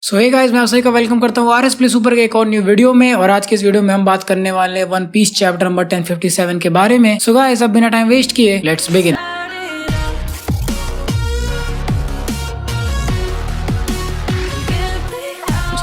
सो hey guys, मैं आप सभी का वेलकम करता हूँ आरएस प्ले सुपर के एक और न्यू वीडियो में। और आज के इस वीडियो में हम बात करने वाले हैं वन पीस चैप्टर नंबर 1057 के बारे में। सो गाइस, अब बिना टाइम वेस्ट किए लेट्स बिगिन।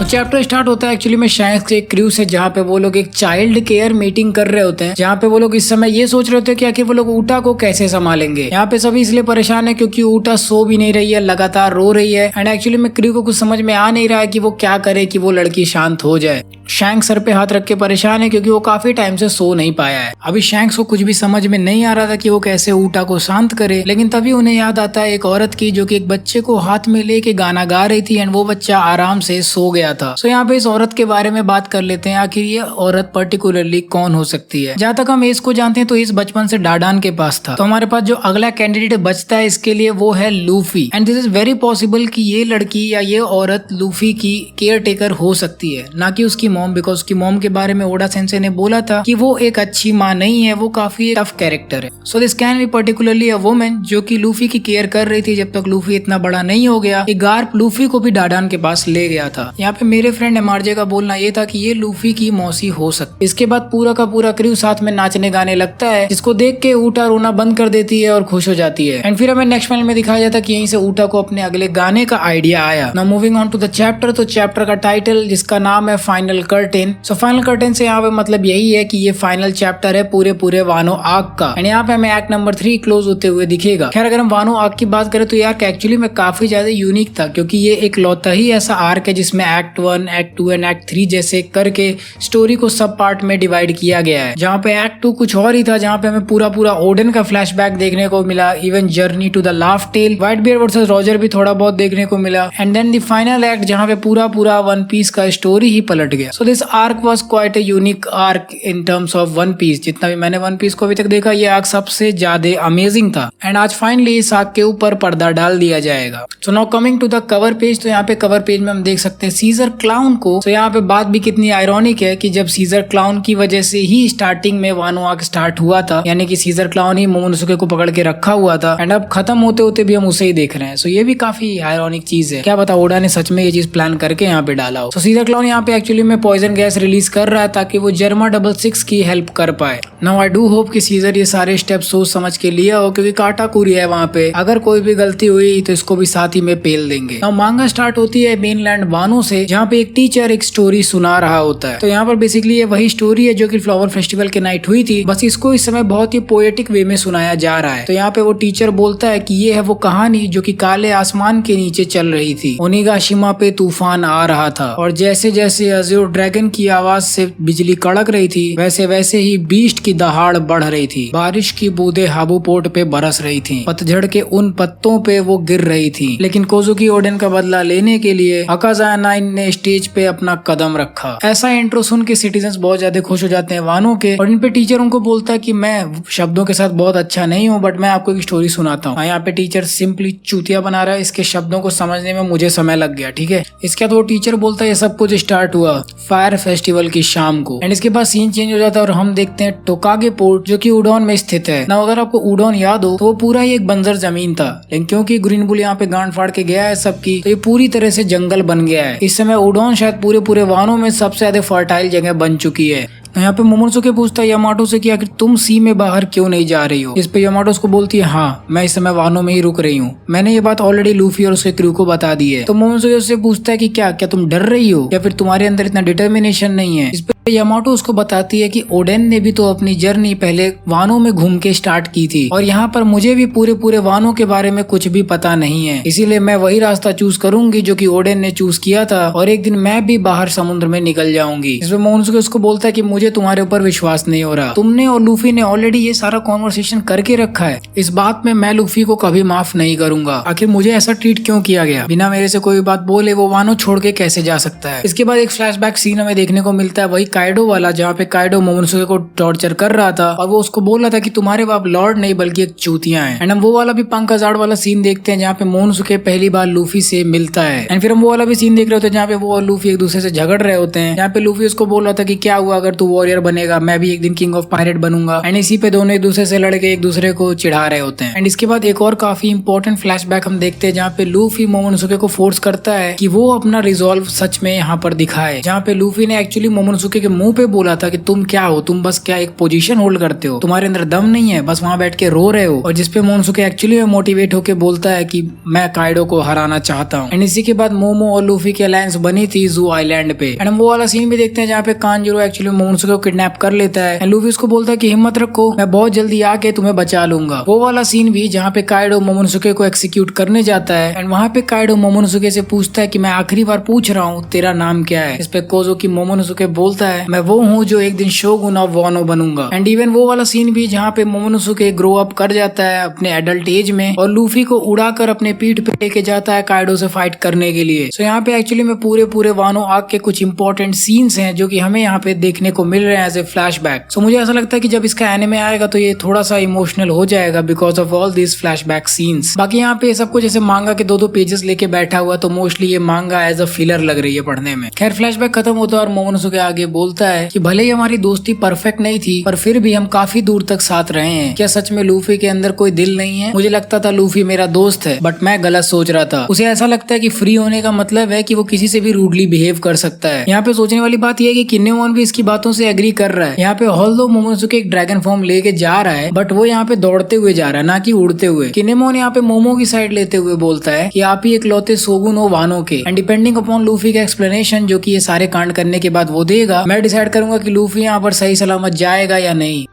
चैप्टर स्टार्ट होता है एक्चुअली में शैंक्स के क्रू से, जहाँ पे वो लोग एक चाइल्ड केयर मीटिंग कर रहे होते हैं, जहाँ पे वो लोग इस समय ये सोच रहे होते हैं कि आखिर वो लोग ऊटा को कैसे संभालेंगे। यहाँ पे सभी इसलिए परेशान है क्योंकि ऊटा सो भी नहीं रही है, लगातार रो रही है। एंड एक्चुअली में क्रू को कुछ समझ में आ नहीं रहा है कि वो क्या करे कि वो लड़की शांत हो जाए। शैंक्स सर पे हाथ रख के परेशान है क्योंकि वो काफी टाइम से सो नहीं पाया है। अभी शैंक्स को कुछ भी समझ में नहीं आ रहा था कि वो कैसे ऊटा को शांत करे, लेकिन तभी उन्हें याद आता है एक औरत की जो कि एक बच्चे को हाथ में लेके गाना गा रही थी एंड वो बच्चा आराम से सो गया था। सो यहाँ पे इस औरत के बारे में बात कर लेते हैं, आखिर ये औरत पर्टिकुलरली कौन हो सकती है। जहाँ तक हम एस को जानते हैं तो इस बचपन से डाडान के पास था। तो हमारे पास जो अगला कैंडिडेट बचता है इसके लिए वो है Luffy. And this is very possible कि ये लड़की या ये औरत लूफी की केयर टेकर हो सकती है, ना कि उसकी मॉम, बिकॉज उसकी मॉम के बारे में ओडा सेंसे ने बोला था कि वो एक अच्छी माँ नहीं है, वो काफी टफ कैरेक्टर है। So this can be particularly a woman जो कि लूफी की केयर कर रही थी जब तक लूफी इतना बड़ा नहीं हो गया। एक गार्प लूफी को भी डाडान के पास ले गया था। यहाँ पे मेरे फ्रेंड एमआरजे का बोलना ये था कि ये लूफी की मौसी हो सकती। इसके बाद पूरा का पूरा क्रू साथ में नाचने गाने लगता है, जिसको देख के ऊटा रोना बंद कर देती है और खुश हो जाती है। एंड फिर हमें नेक्स्ट पैनल में दिखाया जाता है कि यहीं से ऊटा को अपने अगले गाने का आइडिया आया। Now moving on to the chapter. तो चैप्टर का टाइटल जिसका नाम है final curtain. So final curtain से यहाँ पे मतलब यही है कि ये फाइनल चैप्टर है पूरे वानो आर्क का। एंड यहाँ पे हमें एक्ट नंबर 3 क्लोज होते हुए दिखेगा। खैर, अगर हम वानो आर्क की बात करें तो ये आर्क एक्चुअली में काफी ज्यादा यूनिक था, क्योंकि ये एक लौता ही ऐसा आर्क है जिसमें एक्ट 1, एक्ट 2 एंड एक्ट 3 जैसे करके स्टोरी को सब पार्ट में डिवाइड किया गया है। जहाँ पे एक्ट 2 कुछ और ही था, जहाँ पे हमें पूरा ओडेन का फ्लैशबैक देखने को मिला, even journey to the Laugh Tale, Whitebeard versus Roger भी थोड़ा बहुत देखने को मिला। And then the final act जहाँ पे पूरा वन पीस का स्टोरी ही पलट गया। So this arc was quite a unique arc in terms of One Piece. जितना भी मैंने वन पीस को अभी तक देखा, ये आर्क सबसे ज्यादा अमेजिंग था। एंड आज फाइनली इस आर्क के ऊपर पर्दा डाल दिया जाएगा। So now coming to the cover page. तो यहाँ पे कवर पेज में हम देख सकते हैं सीजर क्लाउन को। तो यहाँ पे बात भी कितनी आयरॉनिक है कि जब सीजर क्लाउन की वजह से ही स्टार्टिंग में वानो आर्क स्टार्ट हुआ था, यानी कि सीजर क्लाउन ही मोमोनोसुके को पकड़ के रखा हुआ था, एंड अब खत्म होते होते भी हम उसे ही देख रहे हैं। सो ये भी काफी आयरॉनिक चीज है। क्या पता ओडा ने सच में ये चीज प्लान करके यहाँ पे डाला हो। सो सीजर क्लाउन यहाँ पे एक्चुअली में पॉइजन गैस रिलीज कर रहा है ताकि वो जर्मा 66 की हेल्प कर पाए। नाउ आई डू होप कि सीजर ये सारे स्टेप सोच समझ के लिया हो, क्योंकि काटाकुरी है वहाँ पे। अगर कोई भी गलती हुई तो इसको भी साथ ही में पेल देंगे। नाउ मांगा स्टार्ट होती है मेनलैंड वानो से, जहाँ पे एक टीचर एक स्टोरी सुना रहा होता है। तो यहाँ पर बेसिकली ये वही स्टोरी है जो कि फ्लावर फेस्टिवल के नाइट हुई थी, बस इसको इस समय बहुत ही पोएटिक वे में सुनाया जा रहा है। तो यहाँ पे वो टीचर बोलता है कि ये है वो कहानी जो कि काले आसमान के नीचे चल रही थी। ओनिगाशिमा पे तूफान आ रहा था और जैसे जैसे अज़ूर ड्रैगन की आवाज से बिजली कड़क रही थी, वैसे वैसे ही बीस्ट की दहाड़ बढ़ रही थी। बारिश की बूंदें हाबू पोर्ट पे बरस रही थी, पतझड़ के उन पत्तों पे वो गिर रही थी। लेकिन कोजुकी ओडेन का बदला लेने के लिए अकाज़ाया 9 ने स्टेज पे अपना कदम रखा। ऐसा इंट्रो सुन के सिटीजन्स बहुत ज्यादा खुश हो जाते हैं वानो के, और इन पे टीचर उनको बोलता है कि मैं शब्दों के साथ बहुत अच्छा नहीं हूँ, बट मैं आपको एक स्टोरी सुनाता हूँ। यहाँ पे टीचर सिंपली चूतिया बना रहा है, इसके शब्दों को समझने में मुझे समय लग गया, ठीक है। इसके बाद वो टीचर बोलता है ये सब कुछ स्टार्ट हुआ फायर फेस्टिवल की शाम को। एंड इसके बाद सीन चेंज हो जाता है और हम देखते हैं टोकागे पोर्ट जो कि उडोन में स्थित है ना। अगर आपको उडोन याद हो तो वो पूरा ही एक बंजर जमीन था, लेकिन क्योंकि ग्रीन बुल यहाँ पे गांड फाड़ के गया है सबकी, तो ये पूरी तरह से जंगल बन गया है। इस समय उडोन शायद पूरे वानो में सबसे ज्यादा फर्टाइल जगह बन चुकी है। यहाँ पे मोमोनोसुके पूछता है यामाटो से कि आखिर तुम सी में बाहर क्यों नहीं जा रही हो। इस पे यामाटो उसको बोलती है हाँ, मैं इस समय वानो में ही रुक रही हूँ। मैंने ये बात ऑलरेडी लूफी और उसके क्रू को बता दी है। तो मोमोनोसुके उससे पूछता है कि क्या तुम डर रही हो या फिर तुम्हारे अंदर इतना डिटर्मिनेशन नहीं है। इस पे यामाटो उसको बताती है कि ओडेन ने भी तो अपनी जर्नी पहले वानो में घूम के स्टार्ट की थी, और यहाँ पर मुझे भी पूरे वानो के बारे में कुछ भी पता नहीं है, इसीलिए मैं वही रास्ता चूज करूंगी जो कि ओडेन ने चूज किया था, और एक दिन मैं भी बाहर समुद्र में निकल जाऊंगी। इसमें मोमोनोसुके उसको बोलता है कि मुझे तुम्हारे ऊपर विश्वास नहीं हो रहा। तुमने और लूफी ने ऑलरेडी ये सारा कॉन्वर्सेशन करके रखा है। इस बात में मैं लूफी को कभी माफ नहीं करूंगा। आखिर मुझे ऐसा ट्रीट क्यों किया गया, बिना मेरे से कोई बात बोले वो वानो छोड़ के कैसे जा सकता है। इसके बाद एक फ्लैशबैक सीन हमें देखने को मिलता है, वही काइडो वाला, जहाँ पे काइडो मोमोनोसुके को टॉर्चर कर रहा था और वो उसको बोल रहा था कि तुम्हारे बाप लॉर्ड नहीं बल्कि एक चूतिया है। एंड हम वो वाला भी पंखाजाड़ वाला सीन देखते हैं जहाँ पे मोमोनोसुके पहली बार लूफी से मिलता है। एंड फिर हम वो वाला भी सीन देख रहे होते हैं जहाँ पे वो और लूफी एक दूसरे से झगड़ रहे होते हैं, जहाँ पे लूफी उसको बोल रहा था कि क्या हुआ अगर तू वॉरियर बनेगा, मैं भी एक दिन किंग ऑफ पायरेट बनूंगा। एंड इसी पे दोनों एक दूसरे से लड़के एक दूसरे को चिढ़ा रहे होते हैं। एंड इसके बाद एक और काफी इंपॉर्टेंट फ्लैशबैक हम देखते हैं जहाँ पे लूफी मोमोनोसुके को फोर्स करता है कि वो अपना रिजॉल्व सच में यहाँ पर दिखाए, जहाँ पे लूफी ने एक्चुअली मोमोनोसुके के मुंह पे बोला था कि तुम क्या हो, तुम बस क्या एक पोजीशन होल्ड करते हो, तुम्हारे अंदर दम नहीं है, बस वहाँ बैठ के रो रहे हो। और जिसपे मोमोनोसुके एक्चुअली में मोटिवेट होकर बोलता है कि मैं काइडो को हराना चाहता हूँ। एंड इसी के बाद मोमो और लूफी की अलायंस बनी थी जू आइलैंड पे। एंड हम वो वाला सीन भी देखते हैं जहाँ पे कांजीरो एक्चुअली मोमोनोसुके को किडनैप कर लेता है। लूफी उसको बोलता है कि हिम्मत रखो, मैं बहुत जल्दी आके तुम्हें बचा लूंगा। वो वाला सीन भी जहाँ पे काइडो मोमोनोसुके को एक्सिक्यूट करने जाता है। एंड वहाँ पे काइडो मोमोनोसुके से पूछता है कि मैं आखिरी बार पूछ रहा हूँ तेरा नाम क्या है। इस पे कोज़ुकी मोमोनोसुके बोलता है मैं वो हूँ जो एक दिन शोगुन ऑफ वानो बनूंगा। एंड इवन वो वाला सीन भी जहाँ पे मोमोनोसुके ग्रो अप कर जाता है अपने एडल्ट एज में और लूफी को उड़ाकर अपने पीठ पे लेके जाता है काइडो से फाइट करने के लिए। सो यहाँ पे एक्चुअली में पूरे वानो आर्क के कुछ इंपॉर्टेंट सीन्स हैं जो कि हमें यहाँ पे देखने को मिल रहे हैं एज ए फ्लैशबैक। सो मुझे ऐसा लगता है कि जब इसका एनिमे आएगा तो ये थोड़ा सा इमोशनल हो जाएगा because of all this flashback scenes. बाकी यहाँ पे सब कुछ जैसे मांगा के दो पेजेस लेके बैठा हुआ तो मोस्टली ये मांगा एज अ फिलर लग रही है पढ़ने में। खैर फ्लैशबैक खत्म होता है और मोमोनोसुके आगे बोलता है कि भले ही हमारी दोस्ती परफेक्ट नहीं थी पर फिर भी हम काफी दूर तक साथ रहे हैं। क्या सच में लूफी के अंदर कोई दिल नहीं है? मुझे लगता था लूफी मेरा दोस्त है बट मैं गलत सोच रहा था। उसे ऐसा लगता है कि फ्री होने का मतलब है कि वो किसी से भी रूडली बिहेव कर सकता है। यहाँ पे सोचने वाली बात यह है कि किन्नेमोन भी इसकी बातों से एग्री कर रहा है। यहाँ पे ऑल्दो मोमोनोसुके एक ड्रैगन फॉर्म लेके जा रहा है बट वो यहाँ पे दौड़ते हुए जा रहा है ना कि उड़ते हुए। किन्नेमोन यहाँ पे मोमो की साइड लेते हुए बोलता है कि आप ही इकलौते शोगुन हो वानो के। एंड डिपेंडिंग अपॉन लूफी का एक्सप्लेनेशन जो कि ये सारे कांड करने के बाद वो देगा, मैं डिसाइड करूंगा कि लूफी यहाँ पर सही सलामत जाएगा या नहीं।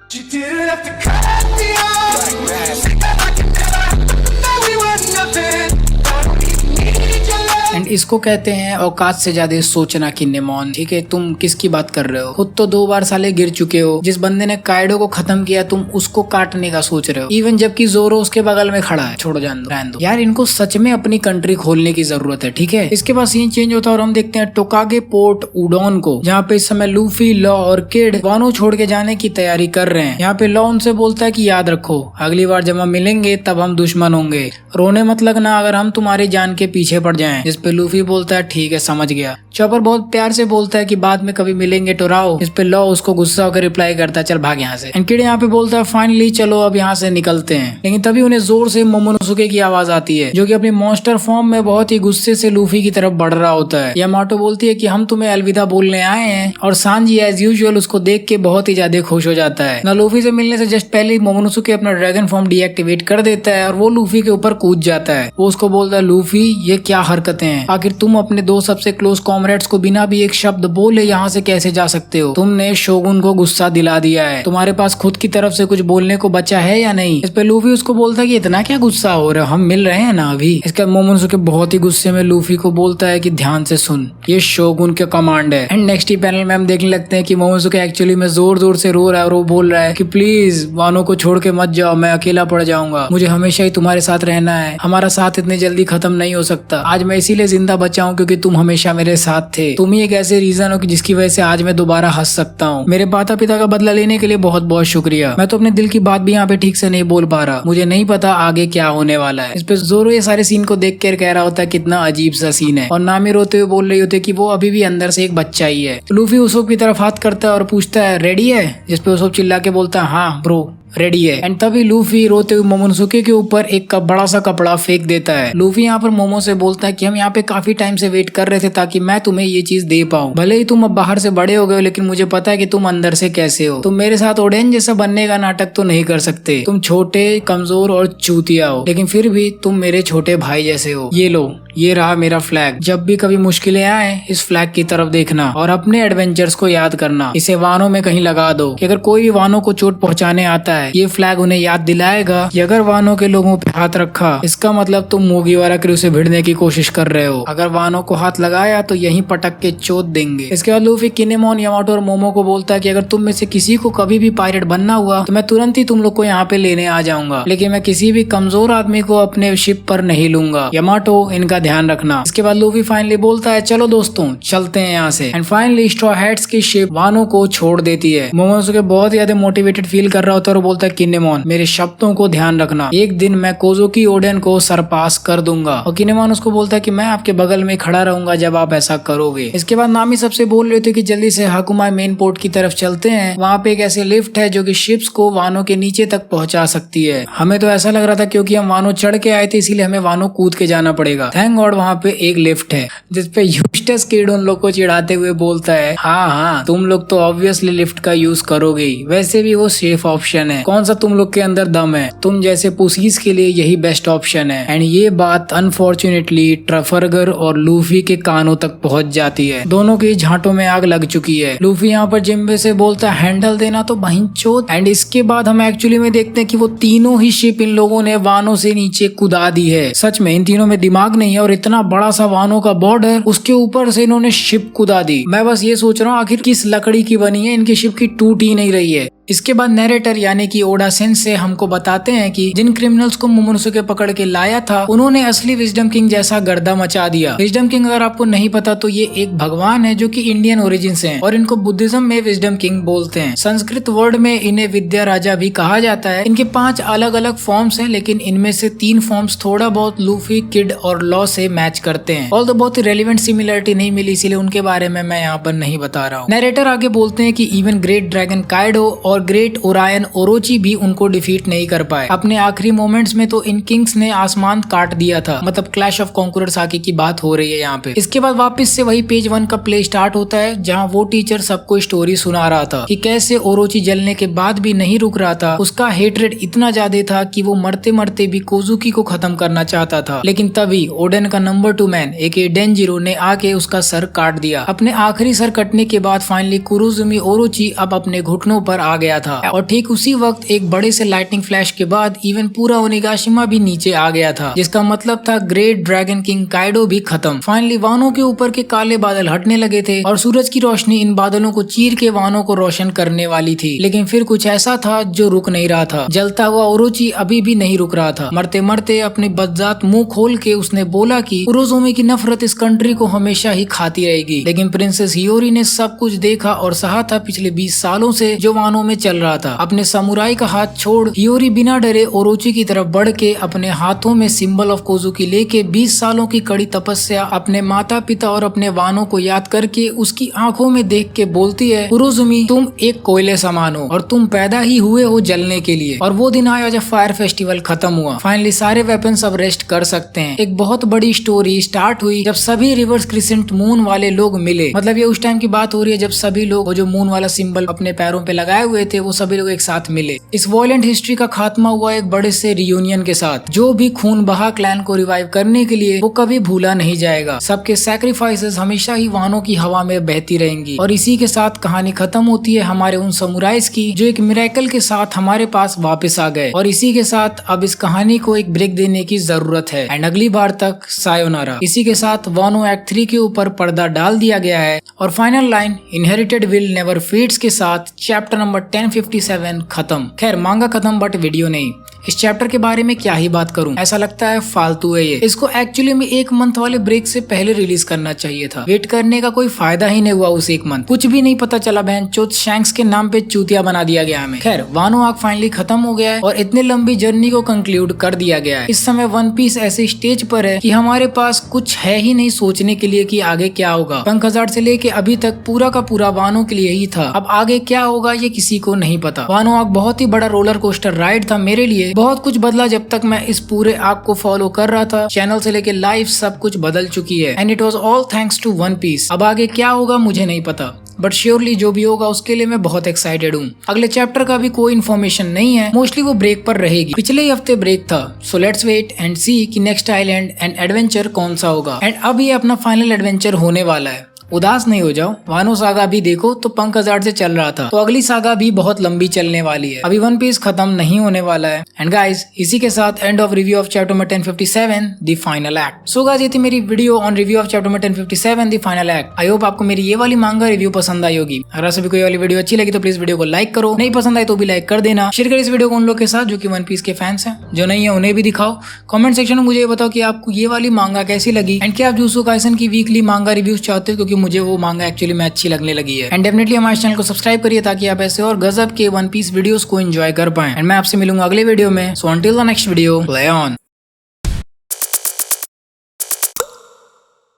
एंड इसको कहते हैं औकात से ज्यादा सोचना किन्नेमोन। ठीक है, तुम किसकी बात कर रहे हो? खुद तो 2 बार साले गिर चुके हो। जिस बंदे ने काइडो को खत्म किया तुम उसको काटने का सोच रहे हो, इवन जबकि जोरो उसके बगल में खड़ा है। छोड़ो, जान दो, रहने दो यार, इनको सच में अपनी कंट्री खोलने की जरूरत है। ठीक है, इसके बाद सीन चेंज होता है और हम देखते हैं टोकागे पोर्ट उडोन को, जहाँ पे इस समय लूफी, लॉ और किड वानो छोड़ के जाने की तैयारी कर रहे हैं। यहाँ पे लॉ उनसे बोलता है कि याद रखो अगली बार जब हम मिलेंगे तब हम दुश्मन होंगे, रोने मत लगना अगर हम तुम्हारी जान के पीछे पड़ जाएं। जिस पे लूफी बोलता है ठीक है समझ गया। चॉपर बहुत प्यार से बोलता है कि बाद में कभी मिलेंगे टोराओ। इस पे लॉ उसको गुस्सा होकर रिप्लाई करता है चल भाग यहाँ से। किड यहाँ पे बोलता है फाइनली चलो अब यहाँ से निकलते हैं। लेकिन तभी उन्हें जोर से मोमोनोसुके की आवाज आती है जो कि अपनी मॉन्स्टर फॉर्म में बहुत ही गुस्से से लूफी की तरफ बढ़ रहा होता है। यामाटो बोलती है कि हम तुम्हें अलविदा बोलने आए हैं और सांजी एज यूजुअल उसको देख के बहुत ही ज्यादा खुश हो जाता है। ना लूफी से मिलने से जस्ट पहले मोमोनोसुके अपना ड्रैगन फॉर्म डीएक्टिवेट कर देता है और वो लूफी के ऊपर कूद जाता है। वो उसको बोलता है लूफी ये क्या हरकतें हैं, आखिर तुम अपने 2 सबसे क्लोज कॉमरेड्स को बिना भी एक शब्द बोले यहाँ से कैसे जा सकते हो? तुमने शोगुन को गुस्सा दिला दिया है, तुम्हारे पास खुद की तरफ से कुछ बोलने को बचा है या नहीं? इस पे लूफी उसको बोलता है कि इतना क्या गुस्सा हो रहा है, हम मिल रहे हैं ना अभी। इसके मोमोनोसुके बहुत ही गुस्से में लूफी को बोलता है कि ध्यान से सुन, ये शोगुन के कमांड है। एंड नेक्स्ट ही पैनल में हम देखने लगते हैं कि मोमोनोसुके एक्चुअली में जोर जोर से रो रहा है और वो बोल रहा है कि प्लीज वानो को छोड़ के मत जाओ, मैं अकेला पड़ जाऊंगा, मुझे हमेशा ही तुम्हारे साथ रहना है, हमारा साथ इतने जल्दी खत्म नहीं हो सकता। आज मैं इसीलिए जिंदा बचा हूँ क्योंकि तुम हमेशा मेरे साथ थे, तुम ही एक ऐसे रीजन हो कि जिसकी वजह से आज मैं दोबारा हंस सकता हूँ। मेरे माता पिता का बदला लेने के लिए बहुत बहुत शुक्रिया। मैं तो अपने दिल की बात भी यहाँ पे ठीक से नहीं बोल पा रहा, मुझे नहीं पता आगे क्या होने वाला है। इस पे जोरो ये सारे सीन को देख कर कह रहा होता है कितना अजीब सा सीन है और नामी रोते हुए बोल रही होती है कि वो अभी भी अंदर से एक बच्चा ही है। लूफी उसोप की तरफ हाथ करता है और पूछता है रेडी है? जिस पे उसोप चिल्ला के बोलता है हाँ ब्रो रेडी है। एंड तभी लूफी रोते हुए मोमोनोसुके के ऊपर एक बड़ा सा कपड़ा फेंक देता है। लूफी यहाँ पर मोमो से बोलता है कि हम यहाँ पे काफी टाइम से वेट कर रहे थे ताकि मैं तुम्हें ये चीज दे पाऊँ। भले ही तुम अब बाहर से बड़े हो गए हो लेकिन मुझे पता है कि तुम अंदर से कैसे हो। तुम मेरे साथ ओडेन जैसा बनने का नाटक तो नहीं कर सकते, तुम छोटे, कमजोर और चूतिया हो, लेकिन फिर भी तुम मेरे छोटे भाई जैसे हो। ये लो, ये रहा मेरा फ्लैग, जब भी कभी मुश्किलें आए इस फ्लैग की तरफ देखना और अपने एडवेंचर्स को याद करना। इसे वानों में कहीं लगा दो कि अगर कोई भी वानों को चोट पहुंचाने आता है ये फ्लैग उन्हें याद दिलाएगा कि अगर वानों के लोगों पे हाथ रखा इसका मतलब तुम मुगिवारा क्रू से भिड़ने की कोशिश कर रहे हो, अगर वानों को हाथ लगाया तो यहीं पटक के चोट देंगे। इसके बाद लूफी किनेमोन, यामाटो और मोमो को बोलता है कि अगर तुम में से किसी को कभी भी पायरेट बनना हुआ तो मैं तुरंत ही तुम लोग को यहाँ पे लेने आ जाऊंगा, लेकिन मैं किसी भी कमजोर आदमी को अपने शिप पर नहीं लूंगा। यामाटो इनका ध्यान रखना। इसके बाद लूफी फाइनली बोलता है चलो दोस्तों चलते हैं यहाँ से। एंड फाइनली स्ट्रॉ हैट्स की शिप वानों को छोड़ देती है। मोमोनोसुके बहुत ज्यादा मोटिवेटेड फील कर रहा होता है और बोलता है किनेमोन मेरे शब्दों को ध्यान रखना, एक दिन मैं कोज़ुकी ओडेन को सरपास कर दूंगा। और किनेमोन उसको बोलता है कि मैं आपके बगल में खड़ा रहूंगा जब आप ऐसा करोगे। इसके बाद नामी सबसे बोल रहे थे कि जल्दी से हाकुमा मेन पोर्ट की तरफ चलते हैं, वहाँ पे एक ऐसे लिफ्ट है जो कि शिप्स को वानो के नीचे तक पहुंचा सकती है। हमें तो ऐसा लग रहा था क्योंकि हम वानो चढ़ के आए थे इसीलिए हमें वानो कूद के जाना पड़ेगा। थैंक गॉड वहाँ पे एक लिफ्ट है जिसपे यूस्टस किड उन लोग को चिढ़ाते हुए बोलता है हाँ तुम लोग तो ऑब्वियसली लिफ्ट का यूज करोगे ही, वैसे भी वो सेफ ऑप्शन है, कौन सा तुम लोग के अंदर दम है, तुम जैसे पुसीज के लिए यही बेस्ट ऑप्शन है। एंड ये बात अनफॉर्चुनेटली ट्रफर्गर और लूफी के कानों तक पहुंच जाती है, दोनों की झांटों में आग लग चुकी है। लूफी यहाँ पर जिम्बे से बोलता है हैंडल देना तो बहिंचोद। एंड इसके बाद हम एक्चुअली में देखते हैं कि वो तीनों ही शिप इन लोगों ने वानो से नीचे कुदा दी है। सच में इन तीनों में दिमाग नहीं है और इतना बड़ा सा वानो का बॉर्डर, उसके ऊपर से इन्होंने शिप कुदा दी। मैं बस ये सोच रहा हूँ आखिर किस लकड़ी की बनी है, इनकी शिप की टूट ही नहीं रही है। इसके बाद नैरेटर यानी कि ओडा सेंसेई हमको बताते हैं कि जिन क्रिमिनल्स को मोमोनोसुके पकड़ के लाया था उन्होंने असली विजडम किंग जैसा गर्दा मचा दिया। विजडम किंग अगर आपको नहीं पता तो ये एक भगवान है जो कि इंडियन ओरिजिन से है और इनको बुद्धिज्म में विजडम किंग बोलते हैं। संस्कृत वर्ड में इन्हें विद्या राजा भी कहा जाता है। इनके 5 अलग अलग फॉर्म्स हैं लेकिन इनमें से 3 फॉर्म्स थोड़ा बहुत लूफी, किड और लॉ से मैच करते हैं। ऑल्दो बहुत ही रेलिवेंट सिमिलरिटी नहीं मिली इसीलिए उनके बारे में मैं यहाँ पर नहीं बता रहा हूँ। नैरेटर आगे बोलते हैं कि इवन ग्रेट ड्रैगन काइडो और ग्रेट ओरायन ओरोची भी उनको डिफीट नहीं कर पाए। अपने आखिरी मोमेंट्स में तो इन किंग्स ने आसमान काट दिया था, मतलब क्लैश ऑफ कॉन्करर्स आके की बात हो रही है यहाँ पे। इसके बाद वापस से वही पेज 1 का प्ले स्टार्ट होता है जहाँ वो टीचर सबको स्टोरी सुना रहा था कि कैसे ओरोची जलने के बाद भी नहीं रुक रहा था। उसका हेटरेट इतना ज्यादा था कि वो मरते मरते भी कोजुकी को खत्म करना चाहता था, लेकिन तभी ओडेन का नंबर 2 मैन एके डेंजिरो ने आके उसका सर काट दिया। अपने आखिरी सर कटने के बाद फाइनली कुरुजुमी ओरोची अब अपने घुटनों पर आ गया था और ठीक उसी वक्त एक बड़े से लाइटनिंग फ्लैश के बाद इवन पूरा ओनिगाशिमा भी नीचे आ गया था, जिसका मतलब था ग्रेट ड्रैगन किंग काइडो भी खत्म। फाइनली वानो के ऊपर के काले बादल हटने लगे थे और सूरज की रोशनी इन बादलों को चीर के वानो को रोशन करने वाली थी, लेकिन फिर कुछ ऐसा था जो रुक नहीं रहा था। जलता हुआ ओरोची अभी भी नहीं रुक रहा था। मरते मरते अपने बदजात मुंह खोल के उसने बोला कि कुरोजोमी की नफरत इस कंट्री को हमेशा ही खाती रहेगी। लेकिन प्रिंसेस हियोरी ने सब कुछ देखा और सहा था पिछले 20 सालों से जो वानो में चल रहा था। अपने समुराई का हाथ छोड़ हियोरी बिना डरे ओरोची की तरफ बढ़ के अपने हाथों में सिंबल ऑफ कोजुकी लेके 20 सालों की कड़ी तपस्या अपने माता पिता और अपने वानों को याद करके उसकी आंखों में देख के बोलती है कुरोजुमी तुम एक कोयले समान हो और तुम पैदा ही हुए हो जलने के लिए। और वो दिन आया जब फायर फेस्टिवल खत्म हुआ। फाइनली सारे वेपन्स अब रेस्ट कर सकते हैं। एक बहुत बड़ी स्टोरी स्टार्ट हुई जब सभी रिवर्स क्रिसेंट मून वाले लोग मिले। मतलब ये उस टाइम की बात हो रही है जब सभी लोग वो जो मून वाला सिंबल अपने पैरों पे लगाए हुए थे वो सभी लोग एक साथ मिले। इस वॉयलेंट हिस्ट्री का खात्मा हुआ एक बड़े से रियूनियन के साथ। जो भी खून बहा क्लैन को रिवाइव करने के लिए वो कभी भूला नहीं जाएगा। सबके सैक्रिफाइसेस हमेशा ही वानों की हवा में बहती रहेंगी। और इसी के साथ कहानी खत्म होती है हमारे उन समुराइज की जो एक मिरेकल के साथ हमारे पास वापस आ गए। और इसी के साथ अब इस कहानी को एक ब्रेक देने की जरूरत है। एंड अगली बार तक सायोनारा। इसी के साथ वानो एक्ट 3 के ऊपर पर्दा डाल दिया गया है और final line inherited will never fades के साथ चैप्टर नंबर 1057 खत्म। खैर मांगा खत्म बट वीडियो नहीं। इस चैप्टर के बारे में क्या ही बात करूं, ऐसा लगता है फालतू है ये। इसको एक्चुअली में 1 मंथ वाले ब्रेक से पहले रिलीज करना चाहिए था। वेट करने का कोई फायदा ही नहीं हुआ उस 1 मंथ। कुछ भी नहीं पता चला। बहन चोट शैंक्स के नाम पे चूतिया बना दिया गया हमें। खैर वानो आर्क फाइनली खत्म हो गया है और इतने लंबी जर्नी को कंक्लूड कर दिया गया है। इस समय वन पीस ऐसे स्टेज पर है कि हमारे पास कुछ है ही नहीं सोचने के लिए कि आगे क्या होगा। पंख हजार से लेके अभी तक पूरा का पूरा वानो के लिए ही था। अब आगे क्या होगा ये किसी को नहीं पता। वानो आर्क बहुत ही बड़ा रोलर कोस्टर राइड था मेरे लिए। बहुत कुछ बदला जब तक मैं इस पूरे आर्क को फॉलो कर रहा था। चैनल से लेके लाइफ सब कुछ बदल चुकी है and it was all thanks to One Piece. अब आगे क्या होगा मुझे नहीं पता बट श्योरली जो भी होगा उसके लिए मैं बहुत एक्साइटेड हूँ। अगले चैप्टर का भी कोई इन्फॉर्मेशन नहीं है। मोस्टली वो ब्रेक पर रहेगी। पिछले ही हफ्ते ब्रेक था सो लेट्स वेट एंड सी कि नेक्स्ट आइलैंड एंड एडवेंचर कौन सा होगा। एंड अब ये अपना फाइनल एडवेंचर होने वाला है। उदास नहीं हो जाओ। वानो सागा भी देखो तो पंख हजार से चल रहा था तो अगली सागा भी बहुत लंबी चलने वाली है। अभी वन पीस खत्म नहीं होने वाला है। एंड गाइस इसी के साथ end of review of chapter number 1057 the final act. So guys ये थी मेरी video on review of chapter number 1057 the final act. I hope आपको मेरी ये वाली मांगा रिव्यू पसंद आई होगी। अगर सभी कोई वाली वीडियो अच्छी लगी तो प्लीज वीडियो को लाइक करो। नहीं पसंद आई तो भी लाइक कर देना। शेयर करें इस वीडियो को उन लोग के साथ जो कि वन पीस के फैंस हैं। जो नहीं है उन्हें भी दिखाओ। कमेंट सेक्शन में मुझे ये बताओ कि आपको ये वाली मांगा कैसी लगी एंड क्या आप जूसो काइसन की वीकली मांगा रिव्यूज चाहते हो क्योंकि मुझे वो मांगा एक्चुअली में अच्छी लगने लगी है। एंड डेफिनेटली हमारे चैनल को सब्सक्राइब करिए ताकि आप ऐसे और गजब के वन पीस वीडियोस को एंजॉय कर पाएं। एंड मैं आपसे मिलूंगा अगले वीडियो में। So until the next video, play on.